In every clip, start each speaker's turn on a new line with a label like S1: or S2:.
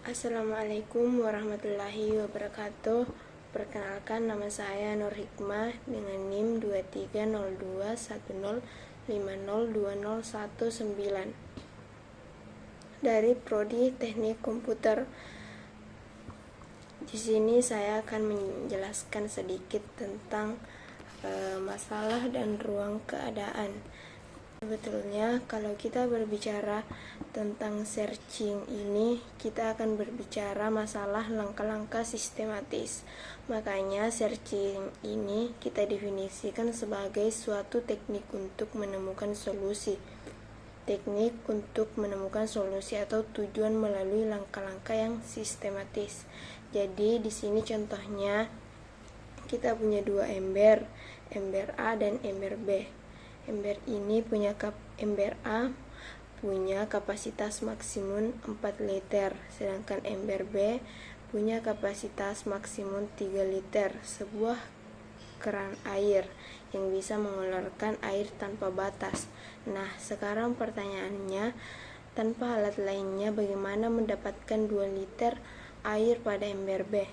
S1: Assalamualaikum warahmatullahi wabarakatuh. Perkenalkan, nama saya Nur Hikmah dengan NIM 230210502019 dari Prodi Teknik Komputer. Di sini saya akan menjelaskan sedikit tentang masalah dan ruang keadaan. Sebetulnya kalau kita berbicara tentang searching ini, kita akan berbicara masalah langkah-langkah sistematis. Makanya searching ini kita definisikan sebagai suatu teknik untuk menemukan solusi. Teknik untuk menemukan solusi atau tujuan melalui langkah-langkah yang sistematis. Jadi di sini contohnya kita punya dua ember A dan ember B. Ember A punya kapasitas maksimum 4 liter, sedangkan ember B punya kapasitas maksimum 3 liter, sebuah keran air yang bisa mengeluarkan air tanpa batas. Nah, sekarang pertanyaannya, tanpa alat lainnya bagaimana mendapatkan 2 liter air pada ember B?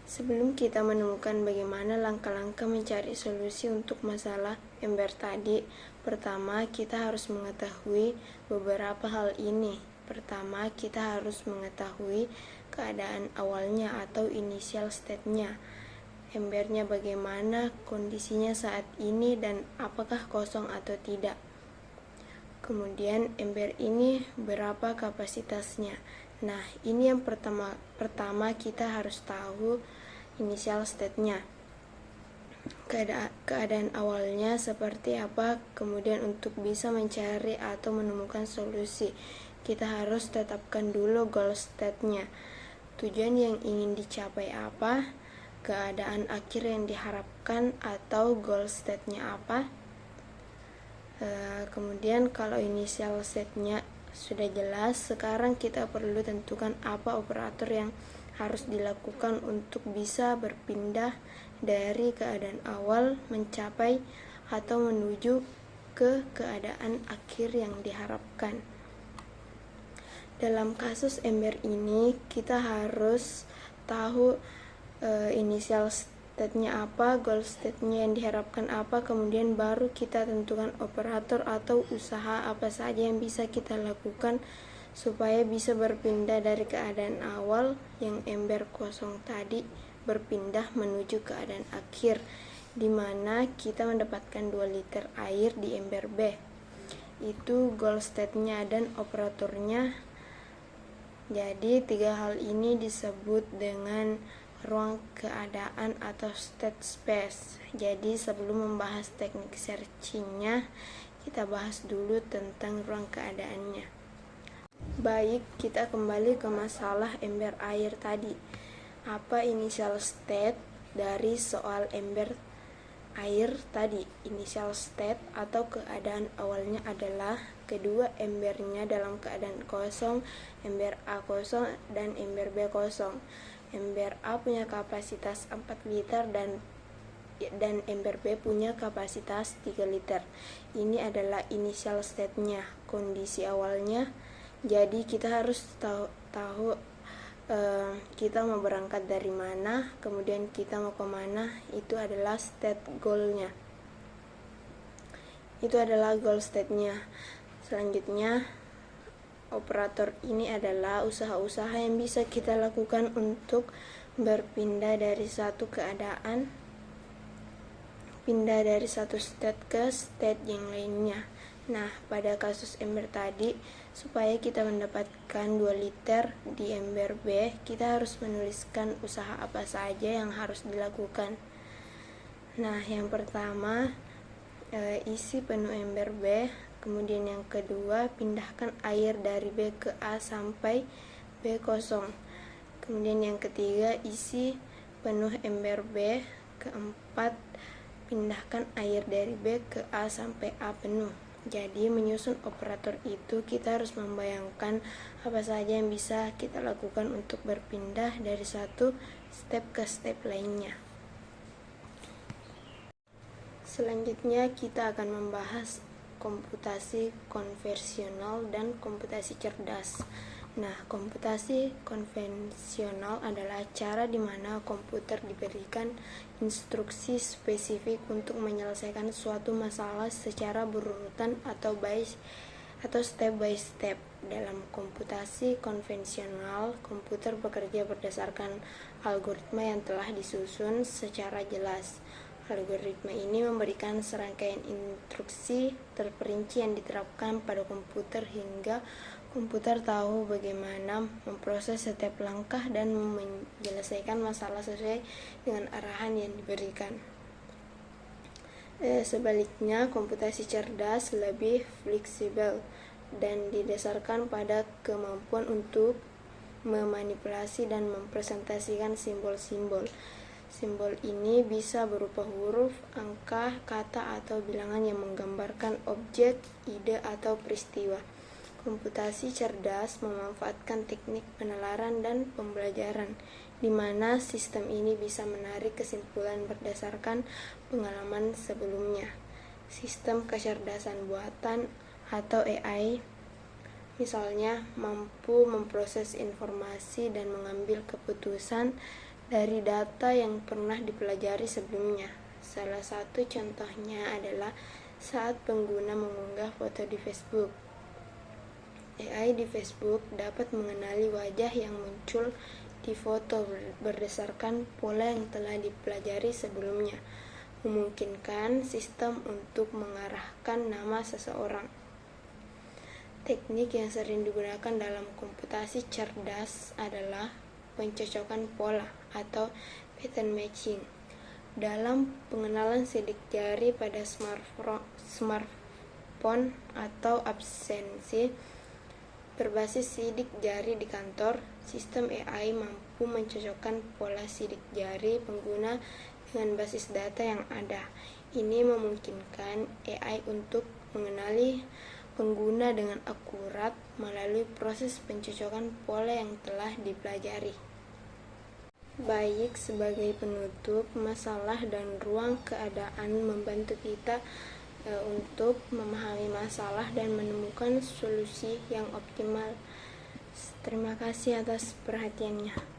S1: Sebelum kita menemukan bagaimana langkah-langkah mencari solusi untuk masalah ember tadi, pertama kita harus mengetahui beberapa hal ini. Pertama, kita harus mengetahui keadaan awalnya atau initial state-nya. Embernya bagaimana kondisinya saat ini dan apakah kosong atau tidak. Kemudian ember ini berapa kapasitasnya. Nah, ini yang pertama kita harus tahu initial state-nya. Keadaan awalnya seperti apa, kemudian untuk bisa mencari atau menemukan solusi, kita harus tetapkan dulu goal state-nya. Tujuan yang ingin dicapai apa, keadaan akhir yang diharapkan atau goal state-nya apa. Kemudian kalau initial state-nya sudah jelas, sekarang kita perlu tentukan apa operator yang harus dilakukan untuk bisa berpindah dari keadaan awal mencapai atau menuju ke keadaan akhir yang diharapkan. Dalam kasus ember ini, kita harus tahu initial state-nya apa, goal state-nya yang diharapkan apa, kemudian baru kita tentukan operator atau usaha apa saja yang bisa kita lakukan supaya bisa berpindah dari keadaan awal yang ember kosong tadi berpindah menuju keadaan akhir, di mana kita mendapatkan 2 liter air di ember B. Itu goal state-nya dan operatornya. Jadi 3 hal ini disebut dengan ruang keadaan atau state space. Jadi sebelum membahas teknik searching-nya, kita bahas dulu tentang ruang keadaannya. Baik, kita kembali ke masalah ember air tadi. Apa initial state dari soal ember air tadi? Initial state atau keadaan awalnya adalah kedua embernya dalam keadaan kosong, ember A kosong dan ember B kosong. Ember A punya kapasitas 4 liter dan ember B punya kapasitas 3 liter. Ini adalah initial state-nya, kondisi awalnya. Jadi kita harus tahu kita mau berangkat dari mana, kemudian kita mau kemana. Itu adalah state goal-nya. Itu adalah goal state-nya. Selanjutnya, operator ini adalah usaha-usaha yang bisa kita lakukan untuk berpindah dari satu keadaan, pindah dari satu state ke state yang lainnya. Nah, pada kasus ember tadi, supaya kita mendapatkan 2 liter di ember B, kita harus menuliskan usaha apa saja yang harus dilakukan. Nah, yang pertama, isi penuh ember B. Kemudian yang kedua, pindahkan air dari B ke A sampai B kosong. Kemudian yang ketiga, isi penuh ember B. Keempat, pindahkan air dari B ke A sampai A penuh. Jadi menyusun operator itu kita harus membayangkan apa saja yang bisa kita lakukan untuk berpindah dari satu step ke step lainnya. Selanjutnya kita akan membahas komputasi konvensional dan komputasi cerdas. Nah, komputasi konvensional adalah cara di mana komputer diberikan instruksi spesifik untuk menyelesaikan suatu masalah secara berurutan atau step by step. Dalam komputasi konvensional, komputer bekerja berdasarkan algoritma yang telah disusun secara jelas. Algoritma ini memberikan serangkaian instruksi terperinci yang diterapkan pada komputer hingga komputer tahu bagaimana memproses setiap langkah dan menyelesaikan masalah sesuai dengan arahan yang diberikan. Sebaliknya, komputasi cerdas lebih fleksibel dan didasarkan pada kemampuan untuk memanipulasi dan mempresentasikan simbol-simbol. Simbol ini bisa berupa huruf, angka, kata, atau bilangan yang menggambarkan objek, ide, atau peristiwa. Komputasi cerdas memanfaatkan teknik penalaran dan pembelajaran, di mana sistem ini bisa menarik kesimpulan berdasarkan pengalaman sebelumnya. Sistem kecerdasan buatan atau AI, misalnya, mampu memproses informasi dan mengambil keputusan dari data yang pernah dipelajari sebelumnya. Salah satu contohnya adalah saat pengguna mengunggah foto di Facebook. AI di Facebook dapat mengenali wajah yang muncul di foto berdasarkan pola yang telah dipelajari sebelumnya, memungkinkan sistem untuk mengarahkan nama seseorang. Teknik yang sering digunakan dalam komputasi cerdas adalah pencocokan pola atau pattern matching. Dalam pengenalan sidik jari pada smartphone atau absensi berbasis sidik jari di kantor, sistem AI mampu mencocokkan pola sidik jari pengguna dengan basis data yang ada. Ini memungkinkan AI untuk mengenali pengguna dengan akurat melalui proses pencocokan pola yang telah dipelajari. Baik, sebagai penutup, masalah dan ruang keadaan membantu kita untuk memahami masalah dan menemukan solusi yang optimal. Terima kasih atas perhatiannya.